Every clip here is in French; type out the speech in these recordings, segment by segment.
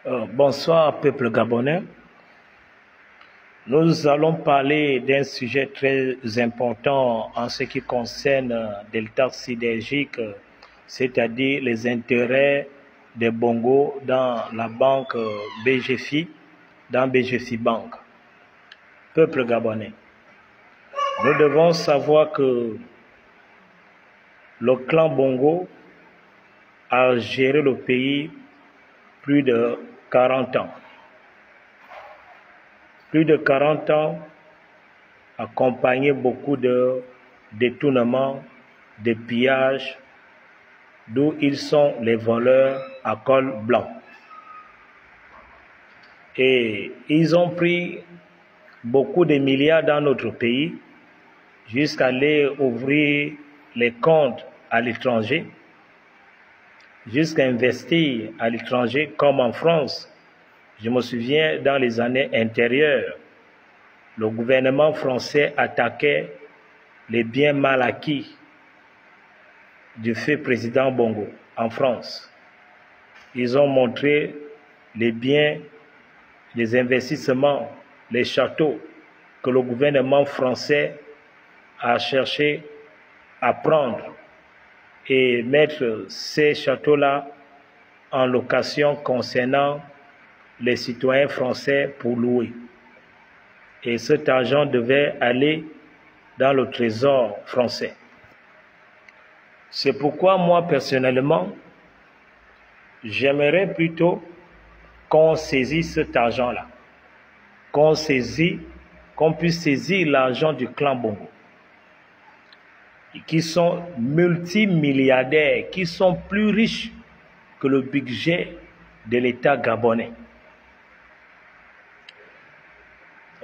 Bonsoir, peuple gabonais. Nous allons parler d'un sujet très important en ce qui concerne Delta Synergique, c'est-à-dire les intérêts des Bongo dans la banque BGFI, dans BGFI Bank. Peuple gabonais, nous devons savoir que le clan Bongo a géré le pays plus de 40 ans. Plus de 40 ans, accompagné beaucoup de détournements, de pillages, d'où ils sont les voleurs à col blanc. Et ils ont pris beaucoup de milliards dans notre pays jusqu'à aller ouvrir les comptes à l'étranger, jusqu'à investir à l'étranger comme en France. Je me souviens, dans les années antérieures, le gouvernement français attaquait les biens mal acquis du fait président Bongo en France. Ils ont montré les biens, les investissements, les châteaux que le gouvernement français a cherché à prendre et mettre ces châteaux-là en location concernant les citoyens français pour louer. Et cet argent devait aller dans le trésor français. C'est pourquoi moi, personnellement, j'aimerais plutôt qu'on saisisse cet argent-là, qu'on puisse saisir l'argent du clan Bongo, qui sont multimilliardaires, qui sont plus riches que le budget de l'État gabonais.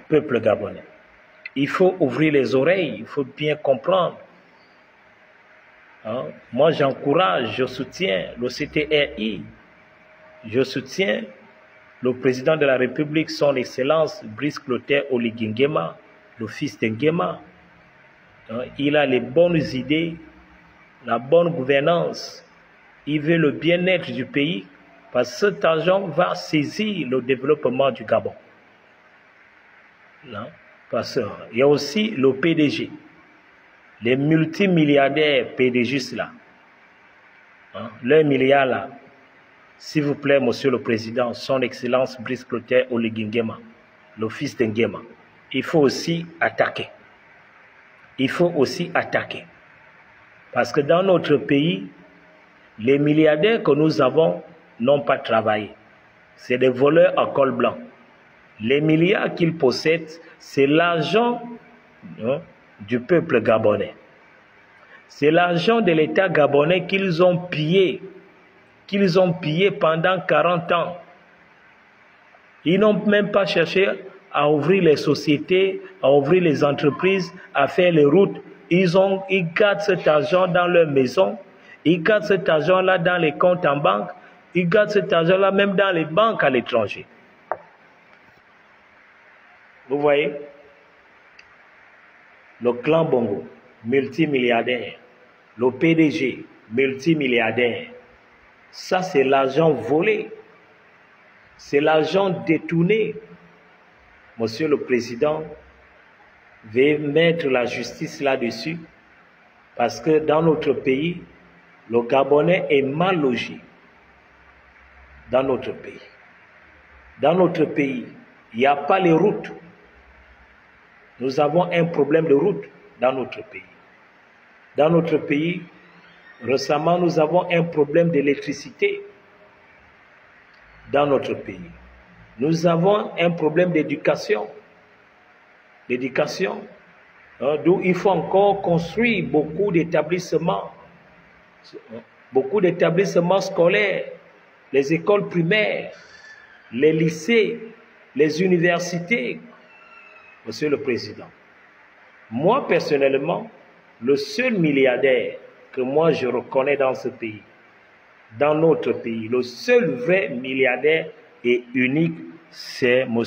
Peuple gabonais, il faut ouvrir les oreilles, il faut bien comprendre. Moi, j'encourage, je soutiens le CTRI, je soutiens le président de la République, son Excellence Brice Clotaire Oligui Nguema, le fils de Nguema. Il a les bonnes idées, la bonne gouvernance, il veut le bien-être du pays, parce que cet argent va saisir le développement du Gabon. Non? Parce qu'il y a aussi le PDG, les multimilliardaires PDG là, leurs milliards là, s'il vous plaît, Monsieur le Président, son Excellence Brice Clotaire Oligui Nguema, le fils de Nguema, il faut aussi attaquer. Il faut aussi attaquer. Parce que dans notre pays, les milliardaires que nous avons n'ont pas travaillé. C'est des voleurs à col blanc. Les milliards qu'ils possèdent, c'est l'argent du peuple gabonais. C'est l'argent de l'État gabonais qu'ils ont pillé pendant 40 ans. Ils n'ont même pas cherché à ouvrir les sociétés, à ouvrir les entreprises, à faire les routes. Ils gardent cet argent dans leur maison, ils gardent cet argent-là dans les comptes en banque, ils gardent cet argent-là même dans les banques à l'étranger. Vous voyez, le clan Bongo, multimilliardaire, le PDG, multimilliardaire, ça c'est l'argent volé, c'est l'argent détourné. Monsieur le Président, veuillez mettre la justice là-dessus, parce que dans notre pays, le Gabonais est mal logé. Dans notre pays. Dans notre pays, il n'y a pas les routes. Nous avons un problème de route dans notre pays. Dans notre pays, récemment, nous avons un problème d'électricité dans notre pays. Nous avons un problème d'éducation. L'éducation, d'où il faut encore construire beaucoup d'établissements scolaires, les écoles primaires, les lycées, les universités. Monsieur le Président, moi personnellement, le seul milliardaire que moi je reconnais dans ce pays, dans notre pays, le seul vrai milliardaire et unique, c'est M.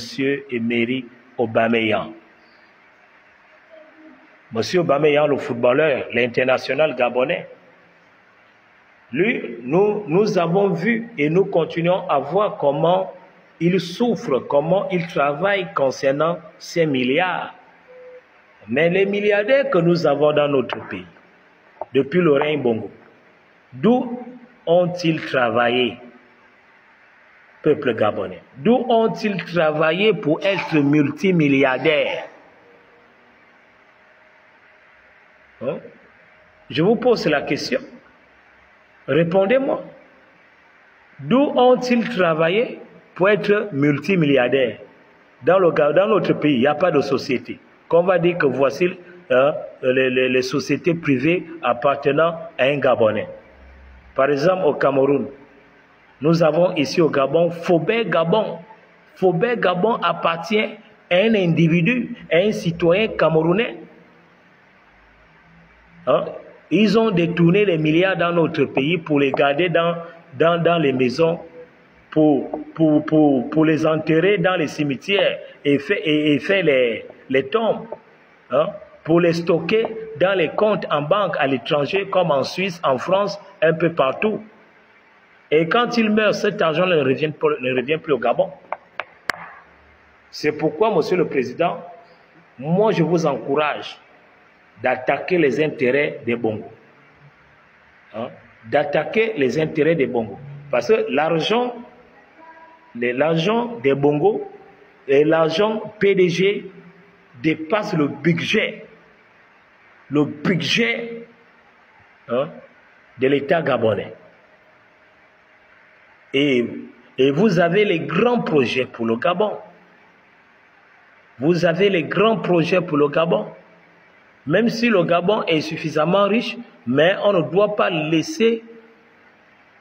Emery Aubameyang. M. Aubameyang, le footballeur, l'international gabonais, lui, nous avons vu et nous continuons à voir comment ils souffrent, comment ils travaillent concernant ces milliards. Mais les milliardaires que nous avons dans notre pays, depuis le règne Bongo, d'où ont-ils travaillé, peuple gabonais? D'où ont-ils travaillé pour être multimilliardaires? Hein? Je vous pose la question. Répondez-moi. D'où ont-ils travaillé pour être multimilliardaires? Dans notre pays, il n'y a pas de société. Qu'on va dire que voici les sociétés privées appartenant à un Gabonais. Par exemple, au Cameroun, nous avons ici au Gabon Faubert Gabon. Faubert Gabon appartient à un individu, à un citoyen camerounais. Hein? Ils ont détourné les milliards dans notre pays pour les garder dans les maisons, pour les enterrer dans les cimetières et faire les tombes, hein? Pour les stocker dans les comptes en banque à l'étranger, comme en Suisse, en France, un peu partout. Et quand ils meurent, cet argent ne revient plus au Gabon. C'est pourquoi, Monsieur le Président, moi je vous encourage d'attaquer les intérêts des Bongo. Hein? D'attaquer les intérêts des Bongo. Parce que l'argent des Bongo et l'argent PDG dépasse le budget hein, de l'État gabonais. Et vous avez les grands projets pour le Gabon. Vous avez les grands projets pour le Gabon. Même si le Gabon est suffisamment riche, mais on ne doit pas laisser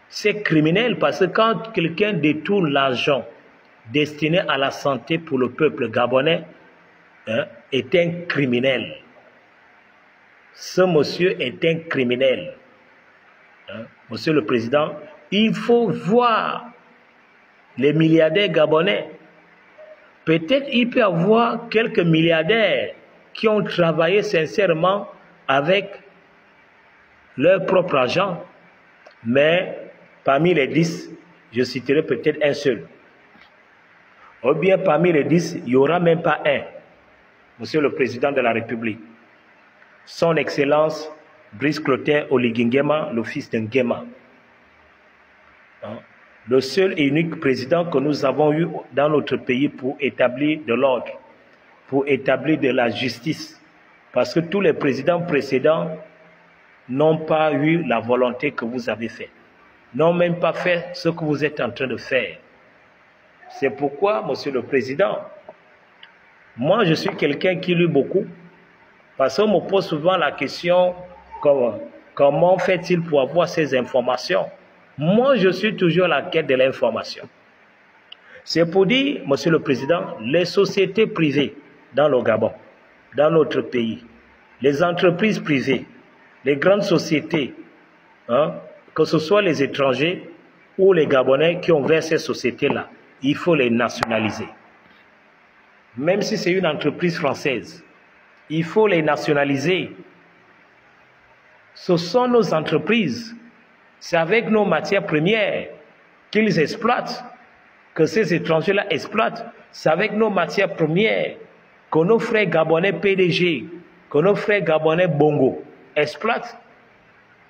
ces criminels, parce que quand quelqu'un détourne l'argent destiné à la santé pour le peuple gabonais, hein, est un criminel. Ce monsieur est un criminel. Hein, Monsieur le Président, il faut voir les milliardaires gabonais. Peut-être il peut y avoir quelques milliardaires qui ont travaillé sincèrement avec leur propre argent, mais parmi les 10, je citerai peut-être un seul. Ou bien parmi les 10, il n'y aura même pas un. Monsieur le Président de la République, Son Excellence Brice Clotaire Oligui Nguema, le fils de Nguema. Le seul et unique président que nous avons eu dans notre pays pour établir de l'ordre, pour établir de la justice. Parce que tous les présidents précédents n'ont pas eu la volonté que vous avez faite, n'ont même pas fait ce que vous êtes en train de faire. C'est pourquoi, Monsieur le Président, moi je suis quelqu'un qui lit beaucoup, parce qu'on me pose souvent la question, comment fait-il pour avoir ces informations? Moi je suis toujours à la quête de l'information. C'est pour dire, Monsieur le Président, les sociétés privées dans le Gabon, dans notre pays, les entreprises privées, les grandes sociétés, hein, que ce soit les étrangers ou les Gabonais qui ont vers ces sociétés-là, il faut les nationaliser. Même si c'est une entreprise française, il faut les nationaliser. Ce sont nos entreprises, c'est avec nos matières premières qu'ils exploitent, que ces étrangers-là exploitent. C'est avec nos matières premières que nos frères gabonais PDG, que nos frères gabonais Bongo exploitent.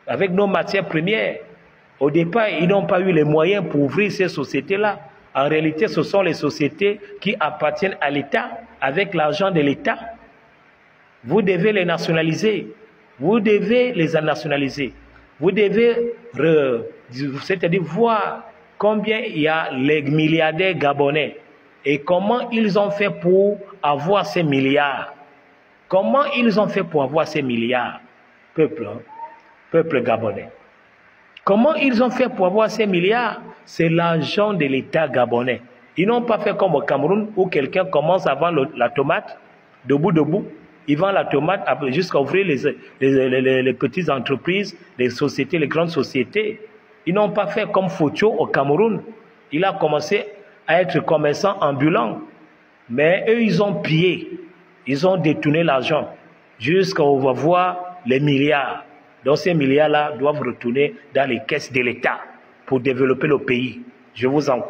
Avec nos matières premières. Au départ, ils n'ont pas eu les moyens pour ouvrir ces sociétés-là. En réalité, ce sont les sociétés qui appartiennent à l'État, avec l'argent de l'État. Vous devez les nationaliser. Vous devez les nationaliser. Vous devez, c'est-à-dire voir combien il y a les milliardaires gabonais et comment ils ont fait pour avoir ces milliards. Comment ils ont fait pour avoir ces milliards, peuple gabonais. Comment ils ont fait pour avoir ces milliards? C'est l'argent de l'État gabonais. Ils n'ont pas fait comme au Cameroun où quelqu'un commence à vendre la tomate, de bout, il vend la tomate jusqu'à ouvrir les petites entreprises, les sociétés, les grandes sociétés. Ils n'ont pas fait comme Fotio au Cameroun. Il a commencé à être commerçant ambulant. Mais eux, ils ont pillé. Ils ont détourné l'argent jusqu'à voir les milliards. Donc ces milliards-là doivent retourner dans les caisses de l'État pour développer le pays. Je vous encourage.